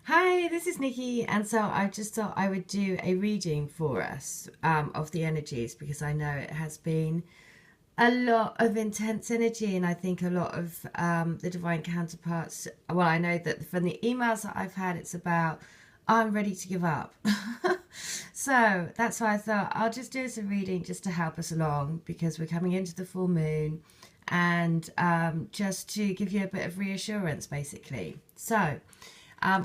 Hi, this is Nikki, and so I just thought I would do a reading for us of the energies because I know it has been a lot of intense energy, and I think a lot of the divine counterparts. Well, I know that from the emails that I've had, it's about I'm ready to give up. So that's why I thought I'll just do some reading just to help us along because we're coming into the full moon and just to give you a bit of reassurance, basically. So.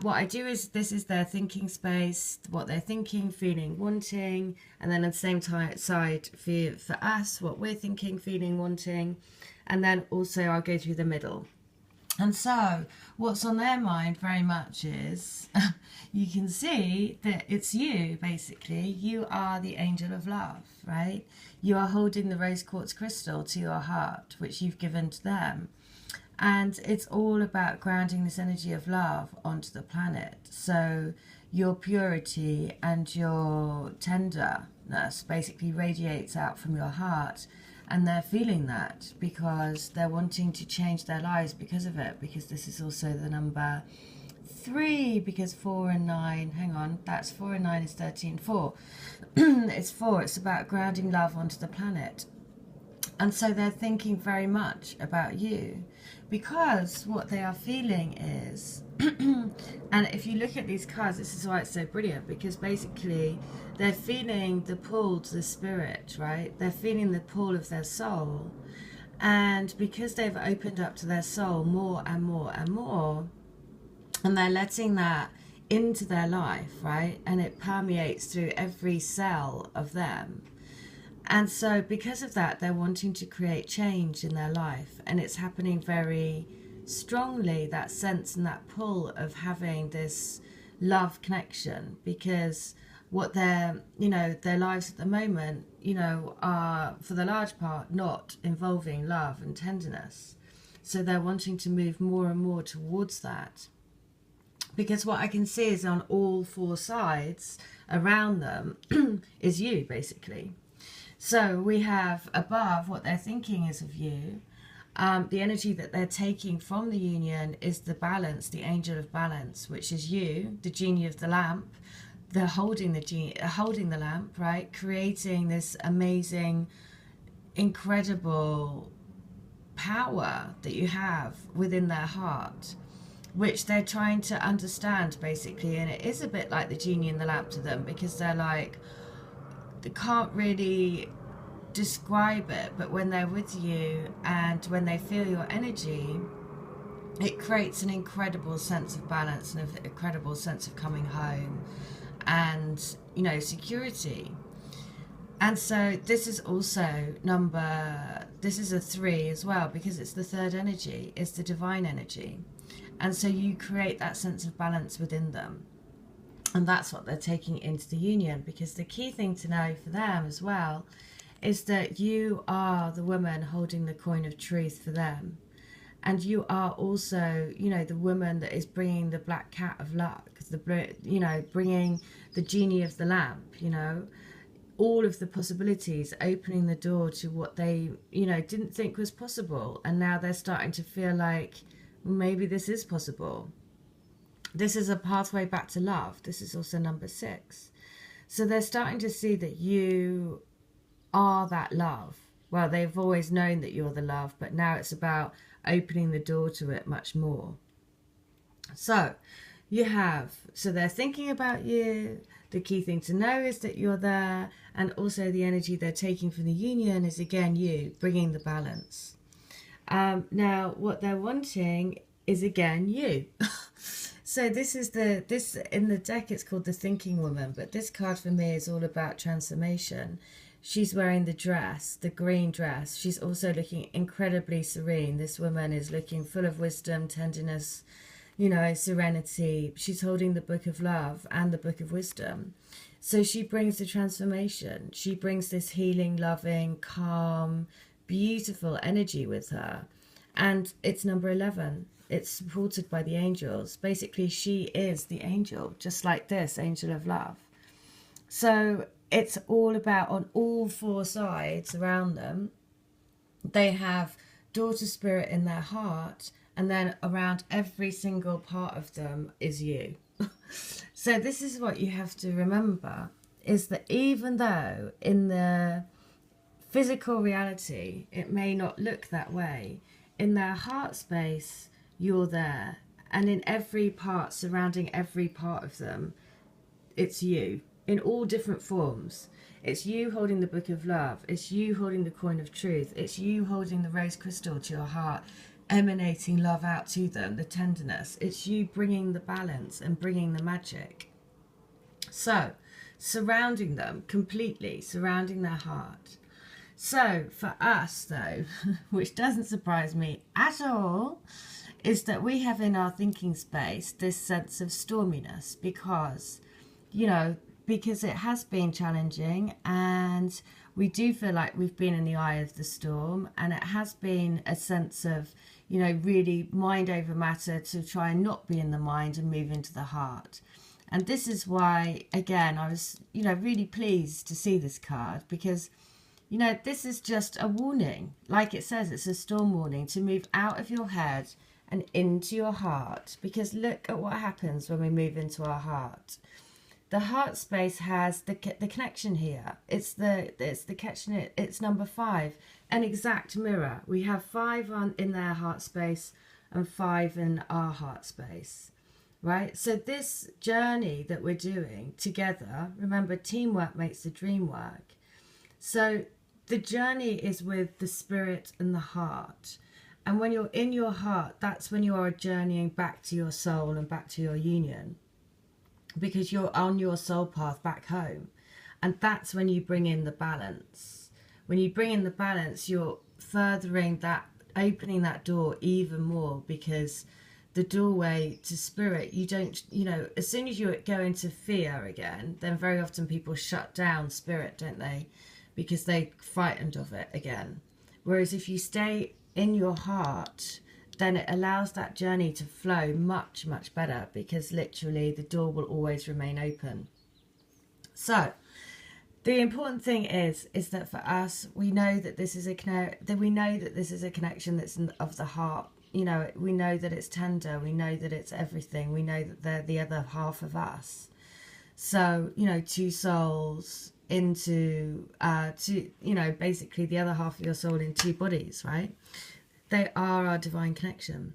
What I do is this is their thinking space, what they're thinking, feeling, wanting, and then at the same time side for us, what we're thinking, feeling, wanting, and then also I'll go through the middle. And so what's on their mind very much is you can see that it's you, basically. You are the angel of love, right? You are holding the rose quartz crystal to your heart, which you've given to them. And it's all about grounding this energy of love onto the planet. So your purity and your tenderness basically radiates out from your heart. And they're feeling that because they're wanting to change their lives because of it. Because this is also the number 3, because 4 and 9, hang on, that's 4 and 9 is 13, 4. It's 4, it's about grounding love onto the planet. And so they're thinking very much about you because what they are feeling is, and if you look at these cards, this is why it's so brilliant, because basically they're feeling the pull to the spirit, right? They're feeling the pull of their soul. And because they've opened up to their soul more and more and more, and they're letting that into their life, right? And it permeates through every cell of them. And so because of that, they're wanting to create change in their life. And it's happening very strongly, that sense and that pull of having this love connection. Because what their lives at the moment, are for the large part not involving love and tenderness. So they're wanting to move more and more towards that. Because what I can see is on all 4 sides around them is you, basically. So we have above what they're thinking is of you. The energy that they're taking from the union is the balance, the angel of balance, which is you, the genie of the lamp. They're holding the lamp, right? Creating this amazing, incredible power that you have within their heart, which they're trying to understand, basically. And it is a bit like the genie in the lamp to them because they're like, they can't really describe it, but when they're with you and when they feel your energy, it creates an incredible sense of balance and an incredible sense of coming home and security. And so this is also this is a 3 as well, because it's the 3rd energy, it's the divine energy. And so you create that sense of balance within them. And that's what they're taking into the union, because the key thing to know for them as well is that you are the woman holding the coin of truth for them. And you are also, the woman that is bringing the black cat of luck, bringing the genie of the lamp, all of the possibilities, opening the door to what they, didn't think was possible. And now they're starting to feel like, well, maybe this is possible. This is a pathway back to love. This is also number 6. So they're starting to see that you are that love. Well, they've always known that you're the love, but now it's about opening the door to it much more. So they're thinking about you. The key thing to know is that you're there. And also the energy they're taking from the union is, again, you, bringing the balance. Now, what they're wanting is, again, you. So this in the deck, it's called the Thinking Woman, but this card for me is all about transformation. She's wearing the dress, the green dress. She's also looking incredibly serene. This woman is looking full of wisdom, tenderness, serenity. She's holding the book of love and the book of wisdom. So she brings the transformation. She brings this healing, loving, calm, beautiful energy with her. And it's number 11. It's supported by the angels. Basically, she is the angel, just like this, angel of love. So it's all about, on all 4 sides around them, they have daughter spirit in their heart, and then around every single part of them is you. So this is what you have to remember, is that even though in the physical reality it may not look that way, in their heart space you're there, and in every part surrounding every part of them, it's you in all different forms. It's you holding the book of love, it's you holding the coin of truth, it's you holding the rose crystal to your heart, emanating love out to them, the tenderness. It's you bringing the balance and bringing the magic. So surrounding them completely, surrounding their heart. So for us though, which doesn't surprise me at all, is that we have in our thinking space this sense of storminess, because, you know, because it has been challenging, and we do feel like we've been in the eye of the storm, and it has been a sense of, you know, really mind over matter to try and not be in the mind and move into the heart. And this is why, again, I was, you know, really pleased to see this card, because, you know, this is just a warning. Like it says, it's a storm warning to move out of your head and into your heart, because look at what happens when we move into our heart. The heart space has the connection here. It's the connection. It's number 5, an exact mirror. We have 5 in their heart space and 5 in our heart space, right? So this journey that we're doing together, remember, teamwork makes the dream work. So the journey is with the spirit and the heart. And when you're in your heart, that's when you are journeying back to your soul and back to your union, because you're on your soul path back home. And that's when you bring in the balance. When you bring in the balance, you're furthering that, opening that door even more, because the doorway to spirit, you don't, you know, as soon as you go into fear again, then very often people shut down spirit, don't they? Because they're frightened of it again. Whereas if you stay in your heart, then it allows that journey to flow much, much better, because literally the door will always remain open. So the important thing is that for us, we know that this is a connection that's of the heart. You know, we know that it's tender. We know that it's everything. We know that they're the other half of us. So, you know, 2 souls into you know, basically the other half of your soul in 2 bodies, right? They are our divine connection.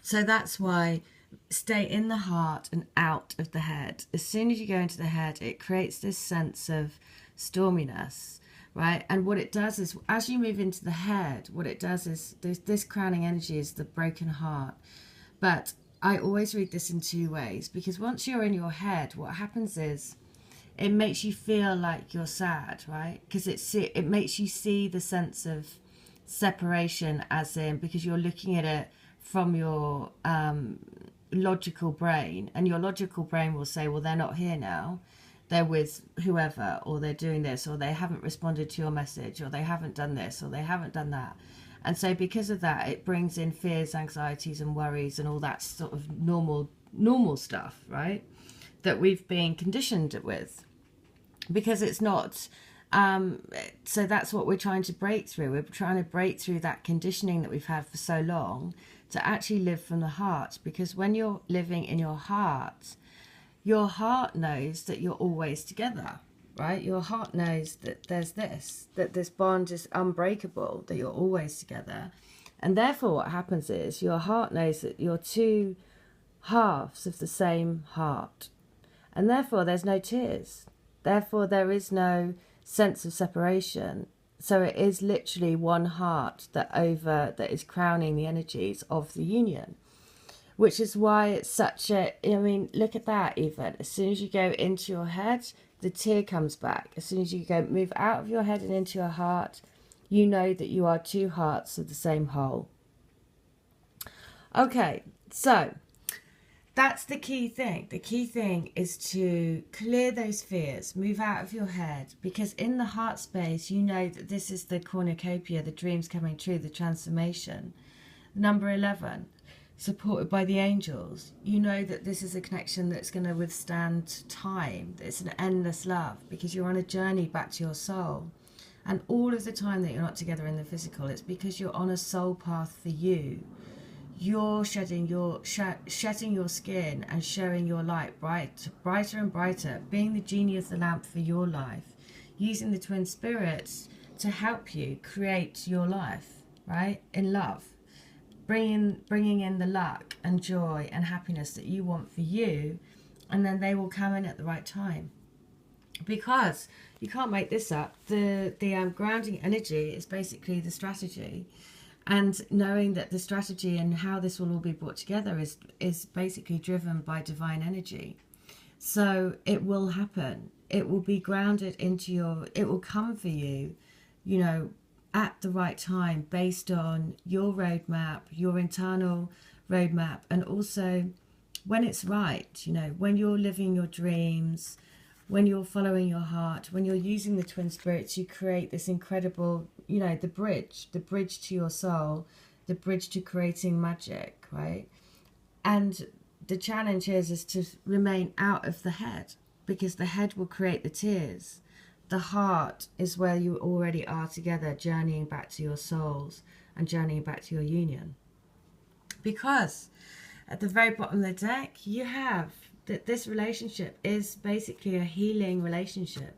So that's why stay in the heart and out of the head. As soon as you go into the head, it creates this sense of storminess, right? And what it does is, as you move into the head, what it does is, this crowning energy is the broken heart. But I always read this in 2 ways, because once you're in your head, what happens is it makes you feel like you're sad, right? Because it makes you see the sense of separation, as in, because you're looking at it from your logical brain, and your logical brain will say, well, they're not here now, they're with whoever, or they're doing this, or they haven't responded to your message, or they haven't done this, or they haven't done that. And so because of that, it brings in fears, anxieties and worries and all that sort of normal stuff, right, that we've been conditioned with, because it's not. So that's what we're trying to break through. We're trying to break through that conditioning that we've had for so long, to actually live from the heart. Because when you're living in your heart knows that you're always together, right? Your heart knows that that this bond is unbreakable, that you're always together. And therefore what happens is, your heart knows that you're 2 halves of the same heart, and therefore there's no tears, therefore there is no sense of separation. So it is literally one heart that is crowning the energies of the union, which is why it's such a, I mean, look at that. Even as soon as you go into your head, the tear comes back. As soon as you move out of your head and into your heart, you know that you are 2 hearts of the same whole. Okay, so that's the key thing. The key thing is to clear those fears, move out of your head, because in the heart space, you know that this is the cornucopia, the dreams coming true, the transformation. Number 11, supported by the angels. You know that this is a connection that's going to withstand time. It's an endless love, because you're on a journey back to your soul. And all of the time that you're not together in the physical, it's because you're on a soul path for you. you're shedding your skin and showing your light brighter and brighter, being the genie of the lamp for your life, using the twin spirits to help you create your life, right, in love, bringing in the luck and joy and happiness that you want for you, and then they will come in at the right time. Because you can't make this up. The grounding energy is basically the strategy, and knowing that the strategy and how this will all be brought together is basically driven by divine energy. So it will happen. It will be grounded into it will come for you, you know, at the right time, based on your roadmap, your internal roadmap, and also when it's right, you know, when you're living your dreams, when you're following your heart, when you're using the twin spirits, you create this incredible, you know, the bridge to your soul, the bridge to creating magic, right? And the challenge is to remain out of the head, because the head will create the tears. The heart is where you already are together, journeying back to your souls and journeying back to your union. Because at the very bottom of the deck, you have that this relationship is basically a healing relationship.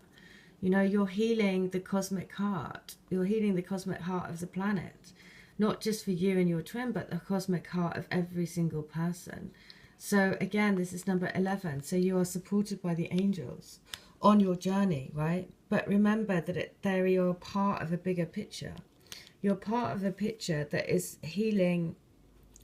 You know, you're healing the cosmic heart. You're healing the cosmic heart of the planet. Not just for you and your twin, but the cosmic heart of every single person. So again, this is number 11. So you are supported by the angels on your journey, right? But remember that you're part of a bigger picture. You're part of a picture that is healing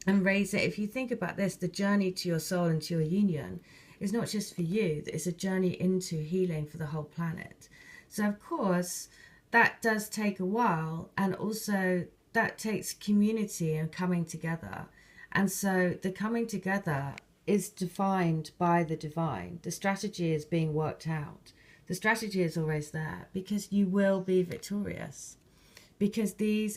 and raising. If you think about this, the journey to your soul and to your union is not just for you. It's a journey into healing for the whole planet. So of course, that does take a while, and also that takes community and coming together. And so the coming together is defined by the divine. The strategy is being worked out. The strategy is always there, because you will be victorious. Because these